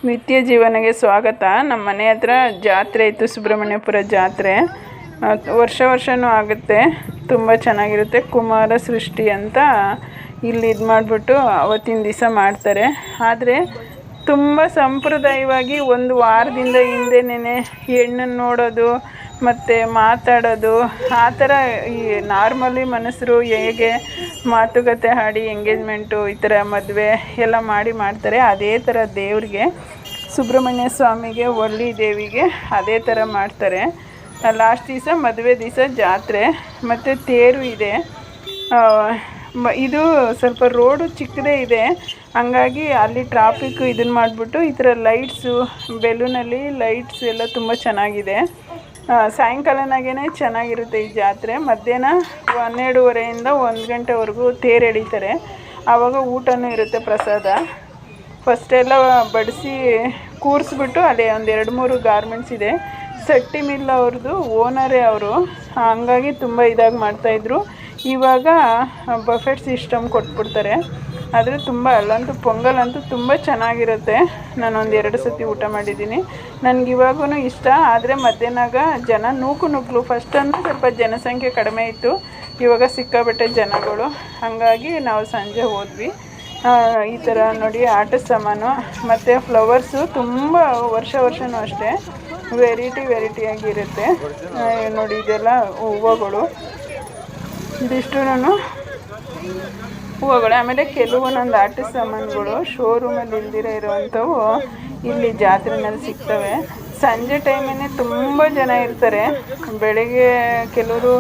ನಿತ್ಯ ಜೀವನಗೆ ಸ್ವಾಗತ. ನಮ್ಮ ಮನೆ ಹತ್ರ ಜಾತ್ರೆ ಇತ್ತು, ಸುಬ್ರಹ್ಮಣ್ಯಪುರ ಜಾತ್ರೆ. ವರ್ಷವೂ ಆಗುತ್ತೆ, ತುಂಬ ಚೆನ್ನಾಗಿರುತ್ತೆ. ಕುಮಾರ ಸೃಷ್ಟಿ ಅಂತ ಇಲ್ಲಿ ಇದು ಮಾಡಿಬಿಟ್ಟು ಅವತ್ತಿನ ದಿವಸ ಮಾಡ್ತಾರೆ. ಆದರೆ ತುಂಬ ಸಂಪ್ರದಾಯವಾಗಿ ಒಂದು ವಾರದಿಂದ ಹಿಂದೆನೇ ಹೆಣ್ಣನ್ನು ನೋಡೋದು ಮತ್ತು ಮಾತಾಡೋದು, ಆ ಥರ ಈ ನಾರ್ಮಲಿ ಮನುಷ್ಯರು ಹೇಗೆ ಮಾತುಕತೆ ಆಡಿ ಎಂಗೇಜ್ಮೆಂಟು ಈ ಥರ ಮದುವೆ ಎಲ್ಲ ಮಾಡ್ತಾರೆ, ಅದೇ ಥರ ದೇವ್ರಿಗೆ, ಸುಬ್ರಹ್ಮಣ್ಯ ಸ್ವಾಮಿಗೆ, ವಳ್ಳಿ ದೇವಿಗೆ ಅದೇ ಥರ ಮಾಡ್ತಾರೆ. ಲಾಸ್ಟ್ ದಿವಸ ಮದುವೆ ದಿವಸ ಜಾತ್ರೆ ಮತ್ತು ತೇರು ಇದೆ. ಇದು ಸ್ವಲ್ಪ ರೋಡು ಚಿಕ್ಕದೇ ಇದೆ, ಹಂಗಾಗಿ ಅಲ್ಲಿ ಟ್ರಾಫಿಕ್ಕು ಇದನ್ನು ಮಾಡಿಬಿಟ್ಟು ಈ ಥರ ಲೈಟ್ಸು, ಬೆಲೂನಲ್ಲಿ ಲೈಟ್ಸ್ ಎಲ್ಲ ತುಂಬ ಚೆನ್ನಾಗಿದೆ. ಸಾಯಂಕಾಲನಾಗೇ ಚೆನ್ನಾಗಿರುತ್ತೆ ಈ ಜಾತ್ರೆ. ಮಧ್ಯಾಹ್ನ 12:30ಇಂದ 1 ಗಂಟೆವರೆಗೂ ತೇರು ಎಳೀತಾರೆ. ಆವಾಗ ಊಟನೂ ಇರುತ್ತೆ, ಪ್ರಸಾದ. ಫಸ್ಟೆಲ್ಲ ಬಡಿಸಿ ಕೂರಿಸ್ಬಿಟ್ಟು ಅಲ್ಲಿ ಒಂದು 2-3 ಗಾರ್ಮೆಂಟ್ಸ್ ಇದೆ. ಸಟ್ಟಿ ಮಿಲ್ ಅವ್ರದ್ದು ಓನರೇ ಅವರು, ಹಂಗಾಗಿ ತುಂಬ ಇದಾಗಿ ಮಾಡ್ತಾಯಿದ್ರು. ಇವಾಗ ಬಫೆಟ್ ಸಿಸ್ಟಮ್ ಕೊಟ್ಬಿಡ್ತಾರೆ. ಆದರೆ ತುಂಬ ಅಲ್ಲಂತೂ ಪೊಂಗಲ್ ಅಂತೂ ತುಂಬ ಚೆನ್ನಾಗಿರುತ್ತೆ. ನಾನೊಂದು 2 ಸತಿ ಊಟ ಮಾಡಿದ್ದೀನಿ. ನನಗಿವಾಗೂ ಇಷ್ಟ. ಆದರೆ ಮಧ್ಯಾಹ್ನಾಗ ಜನ ನುಗ್ಗಲು. ಫಸ್ಟಂತೂ ಸ್ವಲ್ಪ ಜನಸಂಖ್ಯೆ ಕಡಿಮೆ ಇತ್ತು, ಇವಾಗ ಸಿಕ್ಕಾಬಟ್ಟೆ ಜನಗಳು. ಹಾಗಾಗಿ ನಾವು ಸಂಜೆ ಹೋದ್ವಿ. ಈ ಥರ ನೋಡಿ ಆಟದ ಸಾಮಾನು ಮತ್ತು ಫ್ಲವರ್ಸು ತುಂಬ ವರ್ಷವೂ ಅಷ್ಟೇ ವೆರೈಟಿಯಾಗಿರುತ್ತೆ. ನೋಡಿ ಇದೆಲ್ಲ ಹೂವುಗಳು, ಇದಿಷ್ಟೂ ಹೂವುಗಳು. ಆಮೇಲೆ ಕೆಲವೊಂದೊಂದು ಆಟದ ಸಾಮಾನುಗಳು ಶೋರೂಮಲ್ಲಿ ಇಲ್ದಿರೋ ಇರೋವಂಥವು ಇಲ್ಲಿ ಜಾತ್ರೆನಲ್ಲಿ ಸಿಗ್ತವೆ. ಸಂಜೆ ಟೈಮೇ ತುಂಬ ಜನ ಇರ್ತಾರೆ. ಬೆಳಗ್ಗೆ ಕೆಲವರು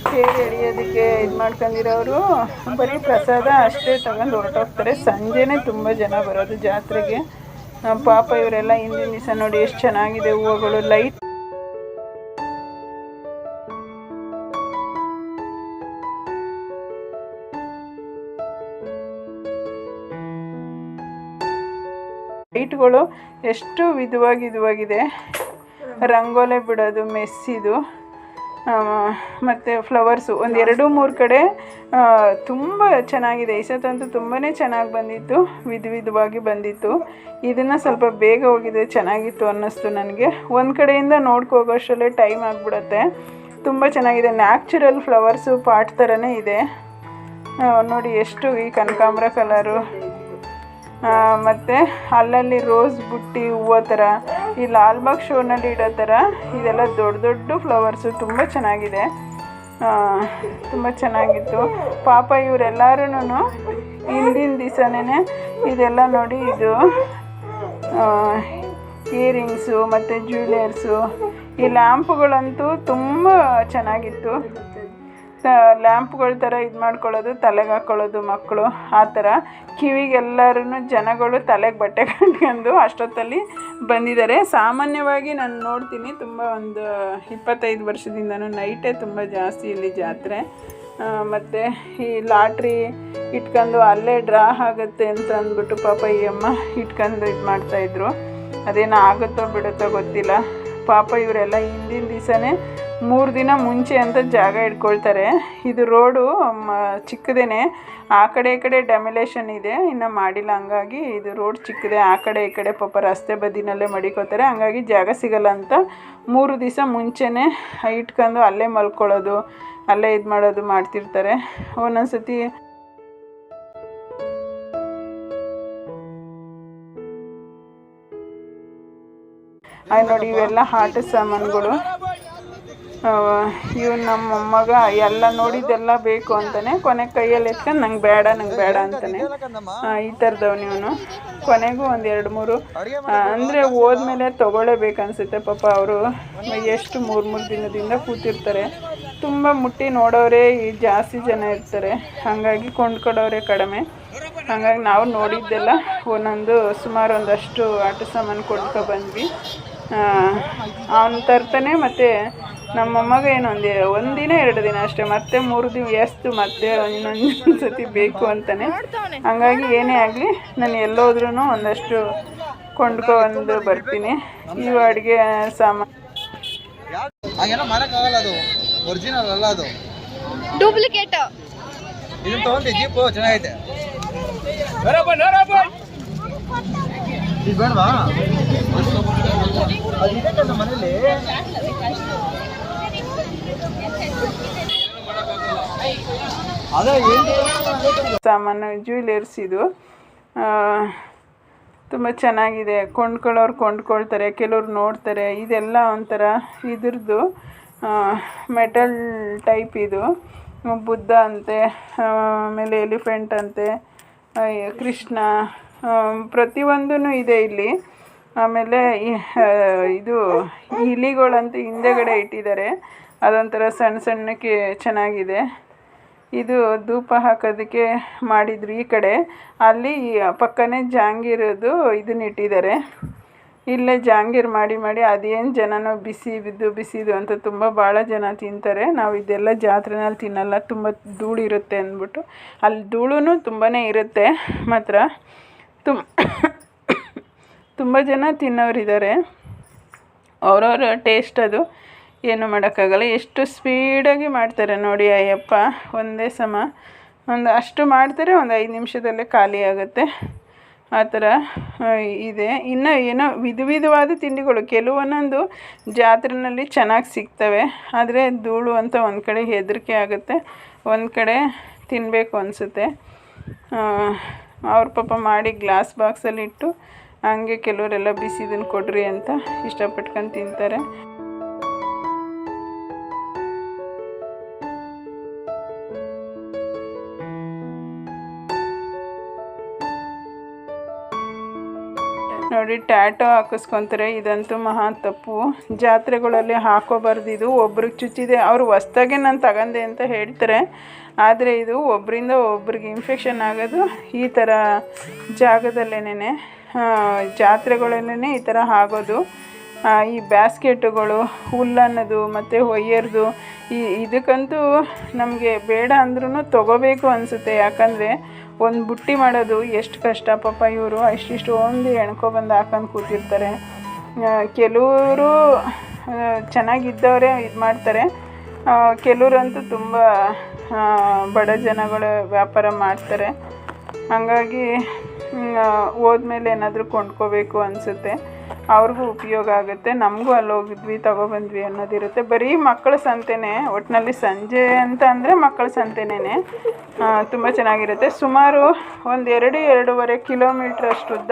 ತೇರು ಎಳೆಯೋದಕ್ಕೆ ಇದು ಮಾಡ್ಕೊಂಡಿರೋರು ಬರೀ ಪ್ರಸಾದ ಅಷ್ಟೇ ತಗೊಂಡು ಹೊರಟೋಗ್ತಾರೆ. ಸಂಜೆನೇ ತುಂಬ ಜನ ಬರೋದು ಜಾತ್ರೆಗೆ. ಪಾಪ ಇವರೆಲ್ಲ ಹಿಂದಿನ ದಿವಸ ನೋಡಿ ಎಷ್ಟು ಚೆನ್ನಾಗಿದೆ ಹೂವುಗಳು, ಲೈಟ್ಗಳು ಎಷ್ಟು ವಿಧವಾಗಿದೆ. ರಂಗೋಲೆ ಬಿಡೋದು, ಮೆಸ್ಸಿದು ಮತ್ತು ಫ್ಲವರ್ಸು ಒಂದು 2-3 ಕಡೆ ತುಂಬ ಚೆನ್ನಾಗಿದೆ. ಈ ಸತಂತೂ ತುಂಬಾ ಚೆನ್ನಾಗಿ ಬಂದಿತ್ತು, ವಿಧವಾಗಿ ಬಂದಿತ್ತು. ಇದನ್ನು ಸ್ವಲ್ಪ ಬೇಗ ಹೋಗಿದೆ, ಚೆನ್ನಾಗಿತ್ತು ಅನ್ನಿಸ್ತು ನನಗೆ. ಒಂದು ಕಡೆಯಿಂದ ನೋಡ್ಕೋಗೋಷ್ಟರಲ್ಲೇ ಟೈಮ್ ಆಗಿಬಿಡುತ್ತೆ. ತುಂಬ ಚೆನ್ನಾಗಿದೆ. ನ್ಯಾಚುರಲ್ ಫ್ಲವರ್ಸು ಪಾಟ್ ಥರನೇ ಇದೆ ನೋಡಿ. ಎಷ್ಟು ಈ ಕನಕಾಂಬರ ಕಲರು ಮತ್ತು ಅಲ್ಲಲ್ಲಿ ರೋಸ್ ಬುಟ್ಟಿ ಹೂವು ಥರ, ಈ ಲಾಲ್ಬಾಗ್ ಶೋನಲ್ಲಿ ಇಡೋ ಥರ ಇದೆಲ್ಲ ದೊಡ್ಡ ಫ್ಲವರ್ಸು ತುಂಬ ಚೆನ್ನಾಗಿದೆ. ತುಂಬ ಚೆನ್ನಾಗಿತ್ತು. ಪಾಪ ಇವರೆಲ್ಲರೂ ಹಿಂದಿನ ದಿವಸನೇ ಇದೆಲ್ಲ ನೋಡಿ, ಇದು ಇಯರಿಂಗ್ಸು ಮತ್ತು ಜ್ಯುವೆಲರ್ಸು, ಈ ಲ್ಯಾಂಪ್ಗಳಂತೂ ತುಂಬ ಚೆನ್ನಾಗಿತ್ತು. ಲ್ಯಾಂಪ್ಗಳ ಥರ ಇದು ಮಾಡ್ಕೊಳ್ಳೋದು, ತಲೆಗೆ ಹಾಕ್ಕೊಳ್ಳೋದು ಮಕ್ಕಳು, ಆ ಥರ. ಕಿವಿಗೆಲ್ಲರೂ ಜನಗಳು ತಲೆಗೆ ಬಟ್ಟೆ ಕಟ್ಕೊಂಡು ಅಷ್ಟೊತ್ತಲ್ಲಿ ಬಂದಿದ್ದಾರೆ. ಸಾಮಾನ್ಯವಾಗಿ ನಾನು ನೋಡ್ತೀನಿ, ತುಂಬ ಒಂದು 25 ವರ್ಷದಿಂದನೂ ನೈಟೇ ತುಂಬ ಜಾಸ್ತಿ ಇಲ್ಲಿ ಜಾತ್ರೆ. ಮತ್ತು ಈ ಲಾಟ್ರಿ ಇಟ್ಕೊಂಡು ಅಲ್ಲೇ ಡ್ರಾ ಆಗುತ್ತೆ ಅಂತ ಅಂದ್ಬಿಟ್ಟು ಪಾಪ ಈ ಅಮ್ಮ ಇಟ್ಕೊಂಡು ಇದು ಮಾಡ್ತಾಯಿದ್ರು. ಅದೇನೋ ಆಗುತ್ತೋ ಬಿಡುತ್ತೋ ಗೊತ್ತಿಲ್ಲ. ಪಾಪ ಇವರೆಲ್ಲ ಹಿಂದಿನ ದಿವಸನೇ 3 ದಿನ ಮುಂಚೆ ಅಂತ ಜಾಗ ಇಟ್ಕೊಳ್ತಾರೆ. ಇದು ರೋಡು ಚಿಕ್ಕದೇನೆ, ಆ ಕಡೆ ಈ ಕಡೆ ಡೆಮಿಲೇಷನ್ ಇದೆ, ಇನ್ನೂ ಮಾಡಿಲ್ಲ. ಹಂಗಾಗಿ ಇದು ರೋಡ್ ಚಿಕ್ಕದೆ, ಆ ಕಡೆ ಈ ಕಡೆ ಪಾಪ ರಸ್ತೆ ಬದಿನಲ್ಲೇ ಮಡಿಕೋತಾರೆ. ಹಂಗಾಗಿ ಜಾಗ ಸಿಗಲ್ಲ ಅಂತ 3 ದಿವಸ ಮುಂಚೆನೇ ಇಟ್ಕೊಂಡು ಅಲ್ಲೇ ಮಲ್ಕೊಳ್ಳೋದು, ಅಲ್ಲೇ ಇದು ಮಾಡೋದು ಮಾಡ್ತಿರ್ತಾರೆ. ಒಂದೊಂದು ಸತಿ ನೋಡಿ ಇವೆಲ್ಲ ಆಟದ ಸಾಮಾನುಗಳು. ಇವ್ನು ನಮ್ಮ ಮೊಮ್ಮಗ ಎಲ್ಲ ನೋಡಿದ್ದೆಲ್ಲ ಬೇಕು ಅಂತಾನೆ, ಕೊನೆಗೆ ಕೈಯಲ್ಲಿ ಎತ್ಕೊಂಡು ನಂಗೆ ಬೇಡ ಅಂತಾನೆ. ಈ ಥರದವನು ಇವನು. ಕೊನೆಗೂ ಒಂದು 2-3 ಅಂದರೆ ಹೋದ್ಮೇಲೆ ತೊಗೊಳ್ಳೇಬೇಕನ್ಸುತ್ತೆ. ಪಾಪ ಅವರು ಎಷ್ಟು 3 ದಿನದಿಂದ ಕೂತಿರ್ತಾರೆ. ತುಂಬ ಮುಟ್ಟಿ ನೋಡೋರೇ ಜಾಸ್ತಿ ಜನ ಇರ್ತಾರೆ, ಹಾಗಾಗಿ ಕೊಂಡ್ಕೊಡೋರೇ ಕಡಿಮೆ. ಹಾಗಾಗಿ ನಾವು ನೋಡಿದ್ದೆಲ್ಲ ಸುಮಾರು ಒಂದಷ್ಟು ಆಟ ಸಾಮಾನು ಕೊಂಡ್ಕೊಬಂದ್ವಿ. ಅವನು ತರ್ತಾನೆ. ಮತ್ತು ನಮ್ಮ ಮೊಮ್ಮಗ ಒಂದಿನ 2 ದಿನ ಅಷ್ಟೇ, ಮತ್ತೆ 3 ದಿನ ಎಷ್ಟು ಮತ್ತೆ ಇನ್ನೊಂದು ಸತಿ ಬೇಕು ಅಂತಾನೆ. ಹಾಗಾಗಿ ಏನೇ ಆಗಲಿ ನಾನು ಎಲ್ಲೋದ್ರೂ ಒಂದಷ್ಟು ಕೊಂಡ್ಕೊಂಡು ಬರ್ತೀನಿ. ಇವು ಅಡುಗೆ ಸಾಮಾನು ಒರಿಜಿನಲ್ ಅಲ್ಲ, ಅದು ಡೂಪ್ಲಿಕೇಟ್. ಇದನ್ನ ತಗೊಂಡು ಜೀಪ್ ಚೆನ್ನಾಗೈತೆ. ಇದು ಬೇಡವಾ ಅದಿದೆ ನಮ್ಮ ಮನೇಲಿ. ಅದೇ ಸಾಮಾನು ಜ್ಯುವೆಲರ್ಸ್ ಇದು ತುಂಬ ಚೆನ್ನಾಗಿದೆ. ಕೊಂಡ್ಕೊಳ್ಳೋರು ಕೊಂಡ್ಕೊಳ್ತಾರೆ, ಕೆಲವ್ರು ನೋಡ್ತಾರೆ. ಇದೆಲ್ಲ ಒಂಥರ ಇದ್ರದ್ದು ಮೆಟಲ್ ಟೈಪ್. ಇದು ಬುದ್ಧ ಅಂತೆ, ಆಮೇಲೆ ಎಲಿಫೆಂಟ್ ಅಂತೆ, ಕೃಷ್ಣ, ಪ್ರತಿಯೊಂದೂ ಇದೆ ಇಲ್ಲಿ. ಆಮೇಲೆ ಇದು ಇಲಿಗಳಂತೂ ಹಿಂದೆಗಡೆ ಇಟ್ಟಿದ್ದಾರೆ. ಅದೊಂಥರ ಸಣ್ಣ ಸಣ್ಣಕ್ಕೆ ಚೆನ್ನಾಗಿದೆ. ಇದು ಧೂಪ ಹಾಕೋದಕ್ಕೆ ಮಾಡಿದ್ರು ಈ ಕಡೆ. ಅಲ್ಲಿ ಪಕ್ಕನೇ ಜಾಂಗೀರದು ಇದನ್ನ ಇಟ್ಟಿದ್ದಾರೆ. ಇಲ್ಲೇ ಜಾಂಗೀರ್ ಮಾಡಿ ಮಾಡಿ ಅದೇನು ಜನನೋ ಬಿಸಿದು ಅಂತ ತುಂಬ ಭಾಳ ಜನ ತಿಂತಾರೆ. ನಾವು ಇದೆಲ್ಲ ಜಾತ್ರೆನಲ್ಲಿ ತಿನ್ನಲ್ಲ, ತುಂಬ ಧೂಳಿರುತ್ತೆ ಅಂದ್ಬಿಟ್ಟು. ಅಲ್ಲಿ ಧೂಳು ತುಂಬಾ ಇರುತ್ತೆ ಮಾತ್ರ. ತುಂಬ ಜನ ತಿನ್ನೋರಿದ್ದಾರೆ. ಅವ್ರವ್ರ ಟೇಸ್ಟ್ ಅದು, ಏನು ಮಾಡೋಕ್ಕಾಗಲ್ಲ. ಎಷ್ಟು ಸ್ಪೀಡಾಗಿ ಮಾಡ್ತಾರೆ ನೋಡಿ ಅಯ್ಯಪ್ಪ. ಒಂದೇ ಸಮ ಅಷ್ಟು ಮಾಡ್ತಾರೆ, ಒಂದು 5 ನಿಮಿಷದಲ್ಲೇ ಖಾಲಿ ಆಗುತ್ತೆ. ಆ ಥರ ಇದೆ. ಇನ್ನು ಏನೋ ವಿಧವಾದ ತಿಂಡಿಗಳು ಕೆಲವೊಂದೊಂದು ಜಾತ್ರೆಯಲ್ಲಿ ಚೆನ್ನಾಗಿ ಸಿಗ್ತವೆ. ಆದರೆ ಧೂಳು ಅಂತ ಒಂದು ಕಡೆ ಹೆದರಿಕೆ ಆಗುತ್ತೆ, ಒಂದು ಕಡೆ ತಿನ್ನಬೇಕು ಅನಿಸುತ್ತೆ. ಅವ್ರ ಪಾಪ ಮಾಡಿ ಗ್ಲಾಸ್ ಬಾಕ್ಸಲ್ಲಿ ಇಟ್ಟು ಹಂಗೆ ಕೆಲವರೆಲ್ಲ ಬಿಸಿದನ್ನು ಕೊಡ್ರಿ ಅಂತ ಇಷ್ಟಪಟ್ಕೊಂಡು ತಿಂತಾರೆ. ನೋಡಿ ಟ್ಯಾಟೋ ಹಾಕಿಸ್ಕೊತಾರೆ. ಇದಂತೂ ಮಹಾ ತಪ್ಪು. ಜಾತ್ರೆಗಳಲ್ಲಿ ಹಾಕೋಬಾರ್ದು. ಇದು ಒಬ್ರಿಗೆ ಚುಚ್ಚಿದೆ, ಅವರು ಹೊಸ್ದಾಗೆ ನಾನು ತಗೊಂಡೆ ಅಂತ ಹೇಳ್ತಾರೆ. ಆದರೆ ಇದು ಒಬ್ಬರಿಂದ ಒಬ್ರಿಗೆ ಇನ್ಫೆಕ್ಷನ್ ಆಗೋದು ಈ ಥರ ಜಾಗದಲ್ಲೇ, ಜಾತ್ರೆಗಳಲ್ಲೇ ಈ ಥರ ಆಗೋದು. ಈ ಬ್ಯಾಸ್ಕೆಟುಗಳು, ಹುಲ್ಲನ್ನೋದು ಮತ್ತು ಒಯ್ಯರ್ದು, ಇದಕ್ಕಂತೂ ನಮಗೆ ಬೇಡ ಅಂದ್ರೂ ತೊಗೋಬೇಕು ಅನಿಸುತ್ತೆ. ಯಾಕಂದರೆ ಒಂದು ಬುಟ್ಟಿ ಮಾಡೋದು ಎಷ್ಟು ಕಷ್ಟ. ಪಾಪ ಇವರು ಇಷ್ಟಿಷ್ಟು ಒಂದು ಎಣ್ಕೊಬಂದು ಹಾಕೊಂಡು ಕೂತಿರ್ತಾರೆ. ಕೆಲವರು ಚೆನ್ನಾಗಿದ್ದವರೇ ಇದು ಮಾಡ್ತಾರೆ, ಕೆಲವರಂತೂ ತುಂಬ ಬಡ ಜನಗಳು ವ್ಯಾಪಾರ ಮಾಡ್ತಾರೆ. ಹಾಗಾಗಿ ಹೋದ್ಮೇಲೆ ಏನಾದರೂ ಕೊಂಡ್ಕೋಬೇಕು ಅನಿಸುತ್ತೆ. ಅವ್ರಿಗೂ ಉಪಯೋಗ ಆಗುತ್ತೆ, ನಮಗೂ ಅಲ್ಲಿ ಹೋಗಿದ್ವಿ ತೊಗೊಬಂದ್ವಿ ಅನ್ನೋದಿರುತ್ತೆ. ಬರೀ ಮಕ್ಕಳ ಸಂತೆನೇ, ಒಟ್ಟಿನಲ್ಲಿ ಸಂಜೆ ಅಂತ ಅಂದರೆ ಮಕ್ಕಳ ಸಂತೆನೇ ತುಂಬ ಚೆನ್ನಾಗಿರುತ್ತೆ. ಸುಮಾರು ಒಂದು 2-2.5 ಕಿಲೋಮೀಟ್ರ್ ಅಷ್ಟುದ್ದ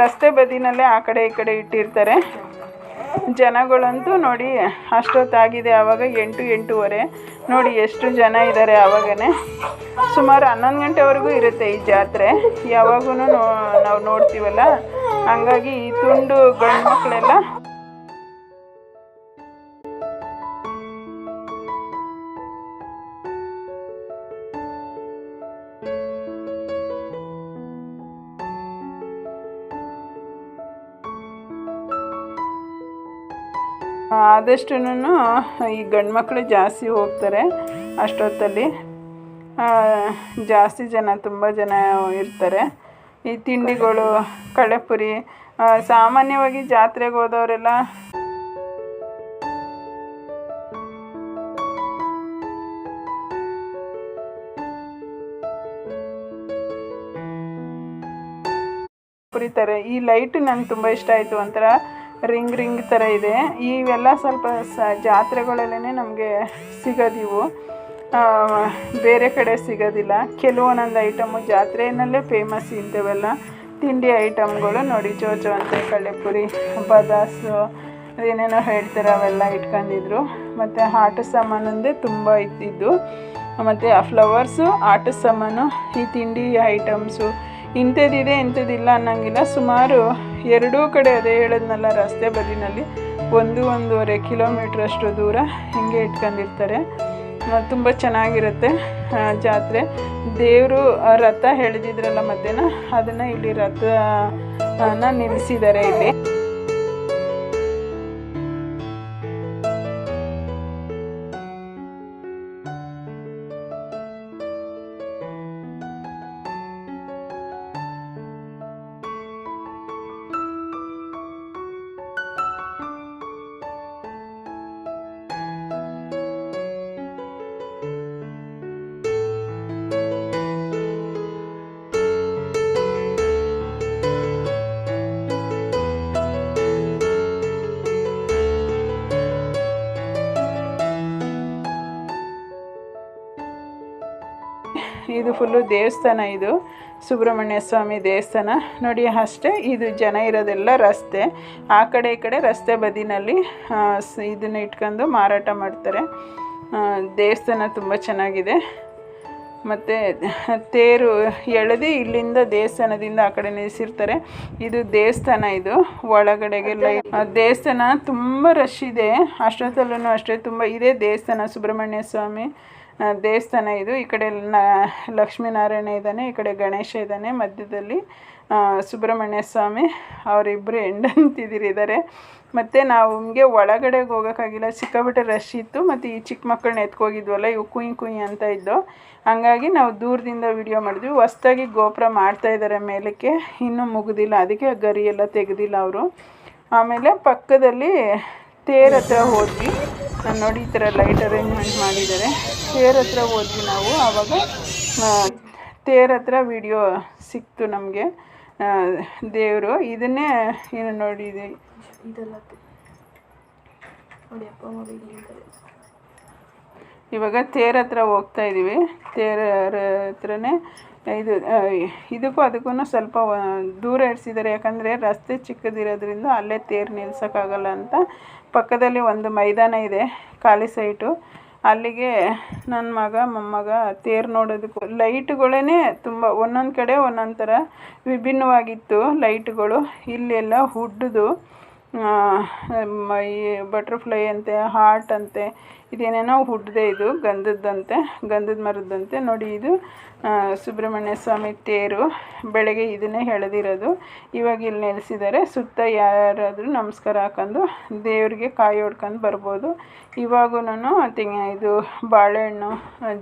ರಸ್ತೆ ಬದಿನಲ್ಲೇ ಆ ಕಡೆ ಈ ಕಡೆ ಇಟ್ಟಿರ್ತಾರೆ. ಜನಗಳಂತೂ ನೋಡಿ ಅಷ್ಟೊತ್ತಾಗಿದೆ, ಆವಾಗ 8-8:30. ನೋಡಿ ಎಷ್ಟು ಜನ ಇದ್ದಾರೆ. ಆವಾಗೇ ಸುಮಾರು 11 ಗಂಟೆವರೆಗೂ ಇರುತ್ತೆ ಈ ಜಾತ್ರೆ. ಯಾವಾಗೂ ನಾವು ನೋಡ್ತೀವಲ್ಲ, ಹಂಗಾಗಿ ಈ ತುಂಡು ಗಂಡು ಮಕ್ಕಳೆಲ್ಲ ಆದಷ್ಟು ಈ ಗಂಡು ಮಕ್ಕಳು ಜಾಸ್ತಿ ಹೋಗ್ತಾರೆ ಅಷ್ಟೊತ್ತಲ್ಲಿ. ಜಾಸ್ತಿ ಜನ, ತುಂಬ ಜನ ಇರ್ತಾರೆ. ಈ ತಿಂಡಿಗಳು, ಕಳೆಪುರಿ, ಸಾಮಾನ್ಯವಾಗಿ ಜಾತ್ರೆಗೆ ಹೋದವರೆಲ್ಲ ಪುರಿತಾರೆ. ಈ ಲೈಟ್ ನನಗೆ ತುಂಬ ಇಷ್ಟ ಆಯಿತು. ಒಂಥರ ರಿಂಗ್ ಥರ ಇದೆ. ಇವೆಲ್ಲ ಸ್ವಲ್ಪ ಜಾತ್ರೆಗಳಲ್ಲೇ ನಮಗೆ ಸಿಗೋದಿವು, ಬೇರೆ ಕಡೆ ಸಿಗೋದಿಲ್ಲ. ಕೆಲವೊಂದೊಂದು ಐಟಮು ಜಾತ್ರೆಯಲ್ಲೇ ಫೇಮಸ್ ಇಂಥವೆಲ್ಲ ತಿಂಡಿ ಐಟಮ್ಗಳು. ನೋಡಿ ಚೋಚೋ ಅಂತೆ, ಕಳ್ಳೆಪುರಿ, ಬದಾಸು, ಏನೇನೋ ಹೇಳ್ತಾರೆ ಅವೆಲ್ಲ ಇಟ್ಕೊಂಡಿದ್ರು. ಮತ್ತು ಆಟದ ಸಾಮಾನಂದೇ ತುಂಬ ಇದ್ದಿದ್ದು. ಮತ್ತು ಆ ಫ್ಲವರ್ಸು, ಆಟದ ಸಾಮಾನು, ಈ ತಿಂಡಿ ಐಟಮ್ಸು, ಇಂಥದ್ದಿದೆ ಇಂಥದ್ದಿಲ್ಲ ಅನ್ನೋಂಗಿಲ್ಲ. ಸುಮಾರು 2 ಕಡೆ, ಅದೇ ಹೇಳಿದ್ನಲ್ಲ, ರಸ್ತೆ ಬದಿನಲ್ಲಿ 1-1.5 ಕಿಲೋಮೀಟ್ರ್ ಅಷ್ಟು ದೂರ ಹಿಂಗೆ ಇಟ್ಕೊಂಡಿರ್ತಾರೆ. ತುಂಬ ಚೆನ್ನಾಗಿರುತ್ತೆ ಜಾತ್ರೆ. ದೇವರು ರಥ ಎಳೆದಿದ್ರಲ್ಲ ಮಧ್ಯಾಹ್ನ, ಅದನ್ನು ಇಲ್ಲಿ ರಥನ ನಿಲ್ಲಿಸಿದ್ದಾರೆ ಇಲ್ಲಿ. ಇದು ಫುಲ್ಲು ದೇವಸ್ಥಾನ. ಇದು ಸುಬ್ರಹ್ಮಣ್ಯ ಸ್ವಾಮಿ ದೇವಸ್ಥಾನ ನೋಡಿ. ಅಷ್ಟೇ, ಇದು ಜನ ಇರೋದೆಲ್ಲ ರಸ್ತೆ. ಆ ಕಡೆ ಈ ಕಡೆ ರಸ್ತೆ ಬದಿನಲ್ಲಿ ಇದನ್ನು ಇಟ್ಕೊಂಡು ಮಾರಾಟ ಮಾಡ್ತಾರೆ. ದೇವಸ್ಥಾನ ತುಂಬ ಚೆನ್ನಾಗಿದೆ. ಮತ್ತು ತೇರು ಎಳೆದು ಇಲ್ಲಿಂದ ದೇವಸ್ಥಾನದಿಂದ ಆ ಕಡೆ ನಿಲ್ಲಿಸಿರ್ತಾರೆ. ಇದು ದೇವಸ್ಥಾನ. ಇದು ಒಳಗಡೆಗೆಲ್ಲ ದೇವಸ್ಥಾನ ತುಂಬ ರಶ್ ಇದೆ. ಅಷ್ಟೊತ್ತಲ್ಲೂ ಅಷ್ಟೇ ತುಂಬ ಇದೆ ದೇವಸ್ಥಾನ. ಸುಬ್ರಹ್ಮಣ್ಯ ಸ್ವಾಮಿ ದೇವಸ್ಥಾನ ಇದು. ಈ ಕಡೆ ಲಕ್ಷ್ಮೀನಾರಾಯಣ ಇದ್ದಾನೆ, ಈ ಕಡೆ ಗಣೇಶ ಇದ್ದಾನೆ, ಮಧ್ಯದಲ್ಲಿ ಸುಬ್ರಹ್ಮಣ್ಯ ಸ್ವಾಮಿ ಅವರಿಬ್ಬರು ಹೆಂಡಂತಿದ್ದಾರೆ. ಮತ್ತು ನಾವು ನಮಗೆ ಒಳಗಡೆಗೆ ಹೋಗೋಕ್ಕಾಗಿಲ್ಲ, ಸಿಕ್ಕಾಬಿಟ್ಟೆ ರಶ್ ಇತ್ತು. ಮತ್ತು ಈ ಚಿಕ್ಕ ಮಕ್ಕಳನ್ನ ಎತ್ಕೋಗಿದ್ವಲ್ಲ, ಇವು ಕುಯ್ ಕುಯ್ ಅಂತ ಇದ್ದವು. ಹಂಗಾಗಿ ನಾವು ದೂರದಿಂದ ವಿಡಿಯೋ ಮಾಡಿದ್ವಿ. ಹೊಸ್ದಾಗಿ ಗೋಪುರ ಮಾಡ್ತಾಯಿದ್ದಾರೆ ಮೇಲಕ್ಕೆ, ಇನ್ನೂ ಮುಗಿದಿಲ್ಲ, ಅದಕ್ಕೆ ಗರಿ ಎಲ್ಲ ತೆಗೆದಿಲ್ಲ ಅವರು. ಆಮೇಲೆ ಪಕ್ಕದಲ್ಲಿ ತೇರ್ ಹತ್ರ ಹೋದ್ವಿ ನೋಡಿ. ಈ ಥರ ಲೈಟ್ ಅರೇಂಜ್ಮೆಂಟ್ ಮಾಡಿದ್ದಾರೆ. ತೇರ್ ಹತ್ರ ಹೋದ್ವಿ ನಾವು. ಆವಾಗ ತೇರ್ ಹತ್ರ ವಿಡಿಯೋ ಸಿಕ್ತು ನಮಗೆ. ದೇವರು ಇದನ್ನೇ ಏನು ನೋಡಿದೆ ಇವಾಗ ತೇರ್ ಹತ್ರ ಹೋಗ್ತಾ ಇದ್ದೀವಿ. ತೇರ ಹತ್ರನೇ ಇದಕ್ಕೂ ಅದಕ್ಕೂ ಸ್ವಲ್ಪ ದೂರ ಇರಿಸಿದ್ದಾರೆ. ಯಾಕಂದರೆ ರಸ್ತೆ ಚಿಕ್ಕದಿರೋದ್ರಿಂದ ಅಲ್ಲೇ ತೇರು ನಿಲ್ಸೋಕ್ಕಾಗಲ್ಲ ಅಂತ. ಪಕ್ಕದಲ್ಲಿ ಒಂದು ಮೈದಾನ ಇದೆ, ಖಾಲಿ ಸೈಟು. ಅಲ್ಲಿಗೆ ನನ್ನ ಮಗ ಮೊಮ್ಮಗ ತೇರು ನೋಡೋದಕ್ಕೂ ಲೈಟ್ಗಳೇ ತುಂಬ ಒಂದೊಂದು ಕಡೆ ಒಂದೊಂದು ಥರ ವಿಭಿನ್ನವಾಗಿತ್ತು ಲೈಟ್ಗಳು. ಇಲ್ಲೆಲ್ಲ ಹುಡ್ದು ಈ ಬಟರ್ಫ್ಲೈ ಅಂತೆ, ಹಾರ್ಟ್ ಅಂತೆ, ಇದೇನೇನೋ ಹುಡ್ದೆ. ಇದು ಗಂಧದ್ದಂತೆ, ಗಂಧದ ಮರದ್ದಂತೆ ನೋಡಿ. ಇದು ಸುಬ್ರಹ್ಮಣ್ಯ ಸ್ವಾಮಿ ತೇರು. ಬೆಳಗ್ಗೆ ಇದನ್ನೇ ಎಳೆದಿರೋದು. ಇವಾಗ ಇಲ್ಲಿ ನಿಲ್ಲಿಸಿದ್ದಾರೆ. ಸುತ್ತ ಯಾರಾದರೂ ನಮಸ್ಕಾರ ಹಾಕೊಂಡು ದೇವರಿಗೆ ಕಾಯಿ ಹೊಡ್ಕೊಂಡು ಬರ್ಬೋದು. ಇವಾಗೂ ಇದು ಬಾಳೆಹಣ್ಣು,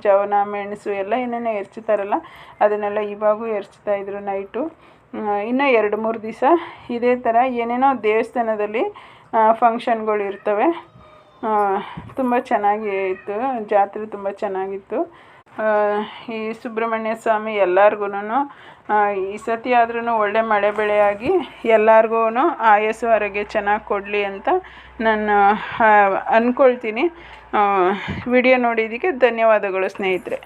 ಜವನ, ಮೆಣಸು ಎಲ್ಲ ಏನೇನೋ ಎರ್ಚ್ತಾರಲ್ಲ, ಅದನ್ನೆಲ್ಲ ಇವಾಗೂ ಎರ್ಚ್ತಾಯಿದ್ರು ನೈಟು. ಇನ್ನು 2-3 ದಿವಸ ಇದೇ ಥರ ಏನೇನೋ ದೇವಸ್ಥಾನದಲ್ಲಿ ಫಂಕ್ಷನ್ಗಳು ಇರ್ತವೆ. ತುಂಬ ಚೆನ್ನಾಗಿ ಇತ್ತು ಜಾತ್ರೆ, ತುಂಬ ಚೆನ್ನಾಗಿತ್ತು. ಈ ಸುಬ್ರಹ್ಮಣ್ಯ ಸ್ವಾಮಿ ಎಲ್ಲರಿಗೂ ಈ ಸತಿ ಆದ್ರೂ ಒಳ್ಳೆ ಮಳೆ ಬೆಳೆಯಾಗಿ ಎಲ್ಲರಿಗೂ ಆಯಸ್ಸು ಆರೋಗ್ಯ ಚೆನ್ನಾಗಿ ಕೊಡಲಿ ಅಂತ ನಾನು ಅಂದ್ಕೊಳ್ತೀನಿ. ವಿಡಿಯೋ ನೋಡಿದ್ದಕ್ಕೆ ಧನ್ಯವಾದಗಳು ಸ್ನೇಹಿತರೆ.